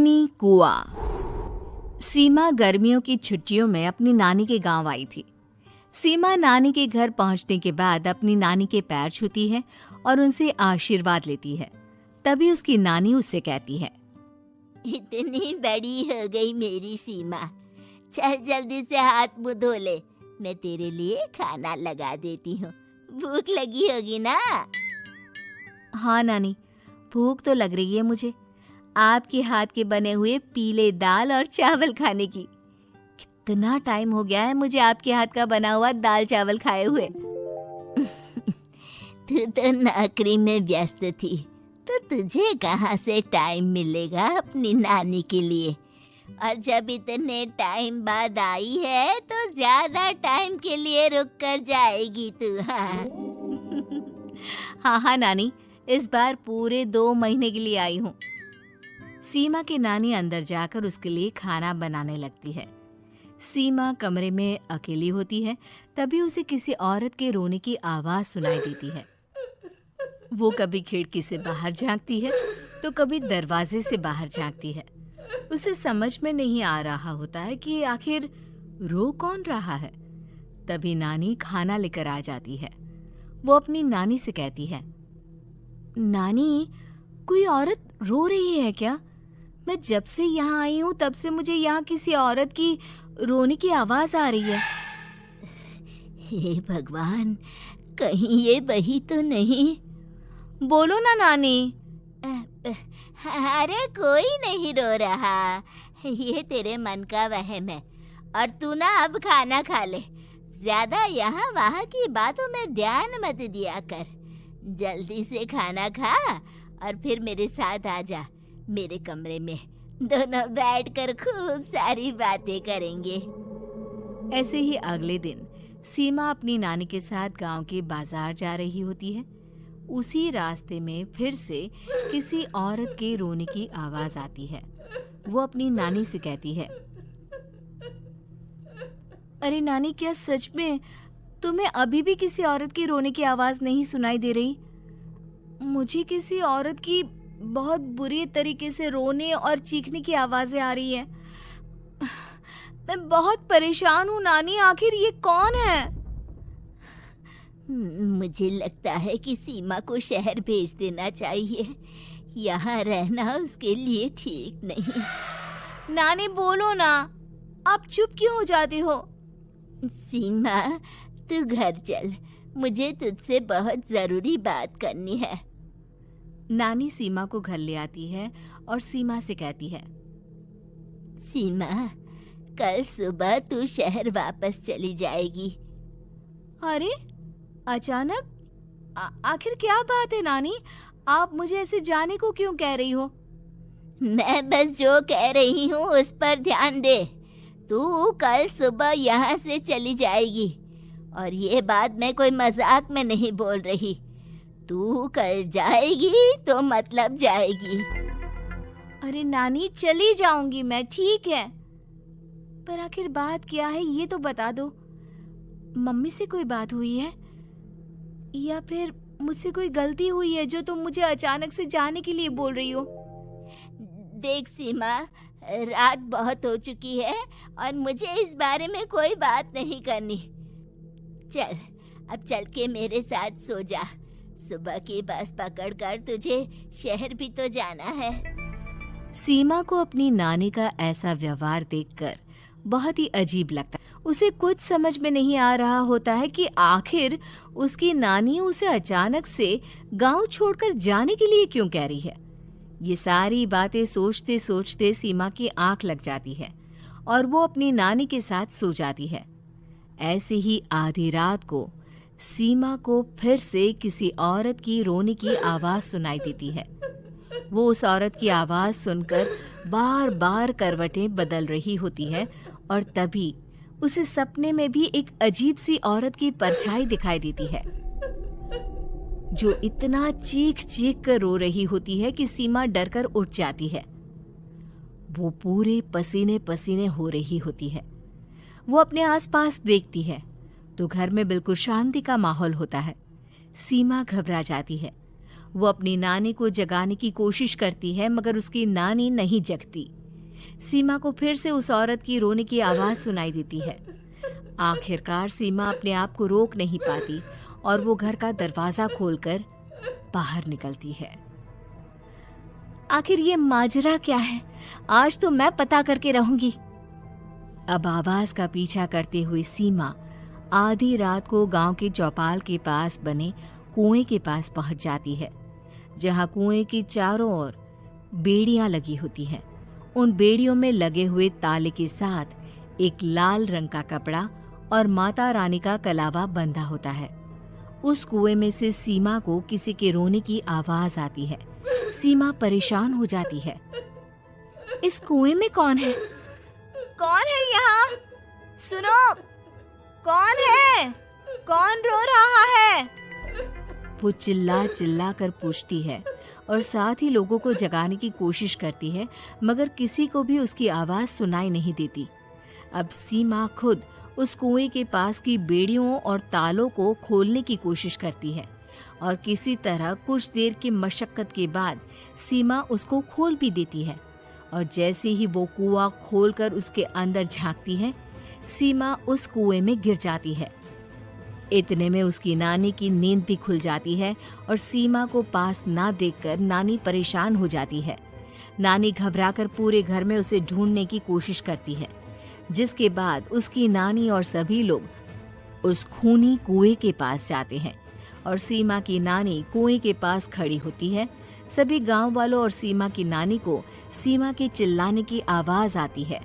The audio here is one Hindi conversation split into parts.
नानी कुआ। सीमा गर्मियों की छुट्टियों में अपनी नानी के गांव आई थी। सीमा नानी के घर पहुंचने के बाद अपनी नानी के पैर छूती है और उनसे आशीर्वाद लेती है। तभी उसकी नानी उससे कहती है, इतनी बड़ी हो गई मेरी सीमा, चल जल्दी से हाथ मुंह धो ले, मैं तेरे लिए खाना लगा देती हूँ। भूख लगी होगी ना? हाँ नानी, भूख तो लग रही है मुझे, आपके हाथ के बने हुए पीले दाल और चावल खाने की। कितना टाइम हो गया है मुझे आपके हाथ का बना हुआ दाल चावल खाए हुए। तू तो नौकरी में व्यस्त थी, तो तुझे कहाँ से टाइम मिलेगा अपनी नानी के लिए? और जब इतने टाइम बाद आई है तो ज्यादा टाइम के लिए रुक कर जाएगी तू। हाँ नानी, इस बार पूरे 2 महीने के लिए आई हूँ। सीमा की नानी अंदर जाकर उसके लिए खाना बनाने लगती है। सीमा कमरे में अकेली होती है, तभी उसे किसी औरत के रोने की आवाज सुनाई देती है। वो कभी खिड़की से बाहर झांकती है तो कभी दरवाजे से बाहर झांकती है। उसे समझ में नहीं आ रहा होता है कि आखिर रो कौन रहा है। तभी नानी खाना लेकर आ जाती है। वो अपनी नानी से कहती है, नानी, कोई औरत रो रही है क्या? मैं जब से यहाँ आई हूँ तब से मुझे यहाँ किसी औरत की रोने की आवाज आ रही है। हे भगवान, कहीं ये वही तो नहीं? बोलो ना नानी। अरे कोई नहीं रो रहा, ये तेरे मन का वहम है। और तू ना अब खाना खा ले, ज्यादा यहाँ वहाँ की बातों में ध्यान मत दिया कर। जल्दी से खाना खा और फिर मेरे साथ आ जा मेरे कमरे में, दोनों बैठकर खूब सारी बातें करेंगे। ऐसे ही अगले दिन सीमा अपनी नानी के साथ गांव के बाजार जा रही होती है। उसी रास्ते में फिर से किसी औरत के रोने की आवाज आती है। वो अपनी नानी से कहती है, अरे नानी, क्या सच में तुम्हें अभी भी किसी औरत की रोने की आवाज नहीं सुनाई दे रही? मुझे किसी औरत की बहुत बुरी तरीके से रोने और चीखने की आवाजें आ रही हैं। मैं बहुत परेशान हूँ नानी, आखिर ये कौन है? मुझे लगता है कि सीमा को शहर भेज देना चाहिए, यहाँ रहना उसके लिए ठीक नहीं। नानी बोलो ना, आप चुप क्यों हो जाते हो? सीमा, तू घर चल, मुझे तुझसे बहुत जरूरी बात करनी है। नानी सीमा को घर ले आती है और सीमा से कहती है, सीमा, कल सुबह तू शहर वापस चली जाएगी। अरे अचानक? आखिर क्या बात है नानी, आप मुझे ऐसे जाने को क्यों कह रही हो? मैं बस जो कह रही हूँ उस पर ध्यान दे। तू कल सुबह यहाँ से चली जाएगी, और ये बात मैं कोई मजाक में नहीं बोल रही। तू कल जाएगी तो मतलब जाएगी। अरे नानी, चली जाऊंगी मैं, ठीक है, पर आखिर बात क्या है ये तो बता दो। मम्मी से कोई बात हुई है या फिर मुझसे कोई गलती हुई है जो तुम मुझे अचानक से जाने के लिए बोल रही हो? देख सीमा, रात बहुत हो चुकी है और मुझे इस बारे में कोई बात नहीं करनी। चल, अब चल के मेरे साथ सो जा। सुबह की बस पकड़कर तुझे शहर भी तो जाना है। सीमा को अपनी नानी का ऐसा व्यवहार देखकर बहुत ही अजीब लगता है। उसे कुछ समझ में नहीं आ रहा होता है कि आखिर उसकी नानी उसे अचानक से गांव छोड़कर जाने के लिए क्यों कह रही है। ये सारी बातें सोचते सोचते सीमा की आंख लग जाती है और वो अपनी नानी के साथ सो जाती है। ऐसे ही आधी रात को सीमा को फिर से किसी औरत की रोने की आवाज सुनाई देती है। वो उस औरत की आवाज सुनकर बार बार करवटें बदल रही होती है और तभी उसे सपने में भी एक अजीब सी औरत की परछाई दिखाई देती है, जो इतना चीख चीख कर रो रही होती है कि सीमा डरकर उठ जाती है। वो पूरे पसीने पसीने हो रही होती है। वो अपने आसपास देखती है तो घर में बिल्कुल शांति का माहौल होता है। सीमा घबरा जाती है। वो अपनी नानी को जगाने की कोशिश करती है मगर उसकी नानी नहीं जगती। सीमा को फिर से उस औरत की रोने की आवाज सुनाई देती है। आखिरकार सीमा अपने आप को रोक नहीं पाती और वो घर का दरवाजा खोलकर बाहर निकलती है। आखिर ये माजरा क्या है? आज तो मैं पता करके रहूंगी। अब आवाज का पीछा करते हुए सीमा आधी रात को गांव के चौपाल के पास बने कुएं के पास पहुंच जाती है, जहां कुएं की चारों ओर बेड़ियां लगी होती हैं। उन बेड़ियों में लगे हुए ताले के साथ एक लाल रंग का कपड़ा और माता रानी का कलावा बंधा होता है। उस कुएं में से सीमा को किसी के रोने की आवाज आती है। सीमा परेशान हो जाती है। इस कुएं में कौन है? कौन है यहाँ? सुनो, कौन है? कौन रो रहा है? वो चिल्ला चिल्ला कर पूछती है और साथ ही लोगों को जगाने की कोशिश करती है, मगर किसी को भी उसकी आवाज सुनाई नहीं देती। अब सीमा खुद उस कुएं के पास की बेड़ियों और तालों को खोलने की कोशिश करती है और किसी तरह कुछ देर की मशक्कत के बाद सीमा उसको खोल भी देती है। और जैसे ही वो कुआं खोलकर उसके अंदर झांकती है, सीमा उस कुएं में गिर जाती है। इतने में उसकी नानी की नींद भी खुल जाती है और सीमा को पास ना देखकर नानी परेशान हो जाती है। नानी घबराकर पूरे घर में उसे ढूंढने की कोशिश करती है, जिसके बाद उसकी नानी और सभी लोग उस खूनी कुएं के पास जाते हैं और सीमा की नानी कुएं के पास खड़ी होती है। सभी गांव वालों और सीमा की नानी को सीमा के चिल्लाने की आवाज आती है।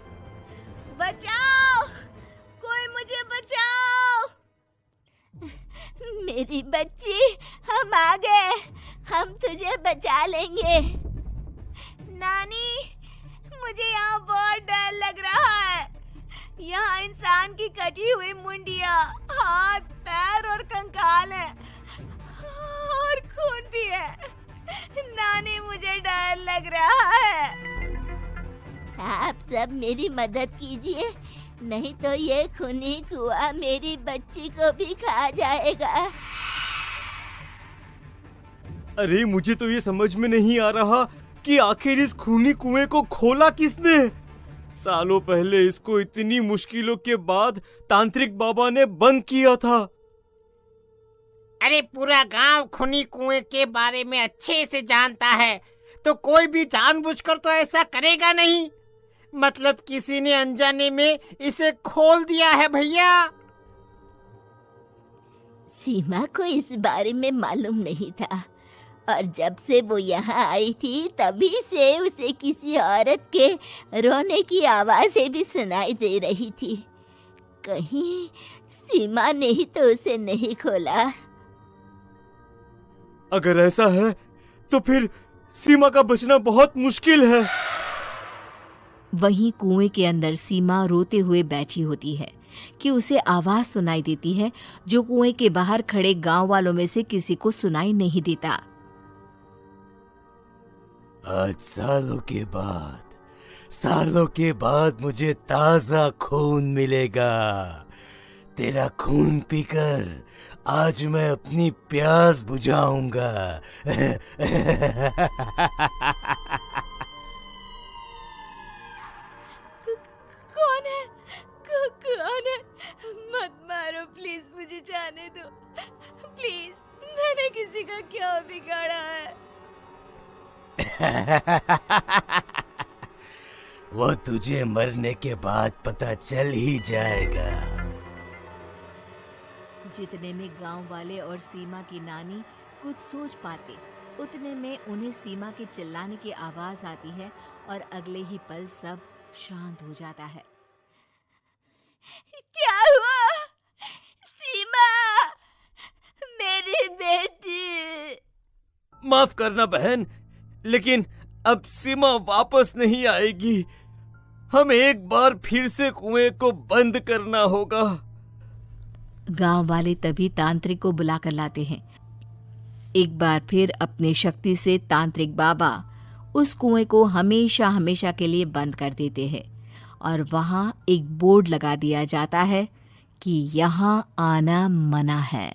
बचाओ! कोई मुझे बचाओ! मेरी बच्ची, हम आ गए, हम तुझे बचा लेंगे। नानी, मुझे यहाँ बहुत डर लग रहा है। यहाँ इंसान की कटी हुई मुंडिया, हाथ, पैर और कंकाल है और खून भी है। नानी, मुझे डर लग रहा है। आप सब मेरी मदद कीजिए, नहीं तो ये खूनी कुआं मेरी बच्ची को भी खा जाएगा। अरे मुझे तो ये समझ में नहीं आ रहा कि आखिर इस खूनी कुएं को खोला किसने। सालों पहले इसको इतनी मुश्किलों के बाद तांत्रिक बाबा ने बंद किया था। अरे पूरा गांव खूनी कुएं के बारे में अच्छे से जानता है, तो कोई भी जानबूझकर तो ऐसा करेगा नहीं। मतलब किसी ने अनजाने में इसे खोल दिया है भैया। सीमा को इस बारे में मालूम नहीं था और जब से वो यहाँ आई थी तभी से उसे किसी औरत के रोने की आवाज़ें भी सुनाई दे रही थी। कहीं सीमा ने ही तो उसे नहीं खोला। अगर ऐसा है तो फिर सीमा का बचना बहुत मुश्किल है। वहीं कुएं के अंदर सीमा रोते हुए बैठी होती है कि उसे आवाज सुनाई देती है जो कुएं के बाहर खड़े गांव वालों में से किसी को सुनाई नहीं देता। आज सालों के बाद मुझे ताजा खून मिलेगा। तेरा खून पीकर आज मैं अपनी प्यास बुझाऊंगा। कौन है? कौन है? मत मारो प्लीज, मुझे जाने दो प्लीज। मैंने किसी का क्या बिगाड़ा है? वो तुझे मरने के बाद पता चल ही जाएगा। जितने में गांव वाले और सीमा की नानी कुछ सोच पाते, उतने में उन्हें सीमा के चिल्लाने की आवाज आती है और अगले ही पल सब शांत हो जाता है। क्या हुआ? सीमा, मेरी बेटी। माफ करना बहन, लेकिन अब सीमा वापस नहीं आएगी। हमें एक बार फिर से कुएं को बंद करना होगा। गांव वाले तभी तांत्रिक को बुलाकर लाते हैं। एक बार फिर अपनी शक्ति से तांत्रिक बाबा उस कुएं को हमेशा हमेशा के लिए बंद कर देते हैं और वहां एक बोर्ड लगा दिया जाता है कि यहाँ आना मना है।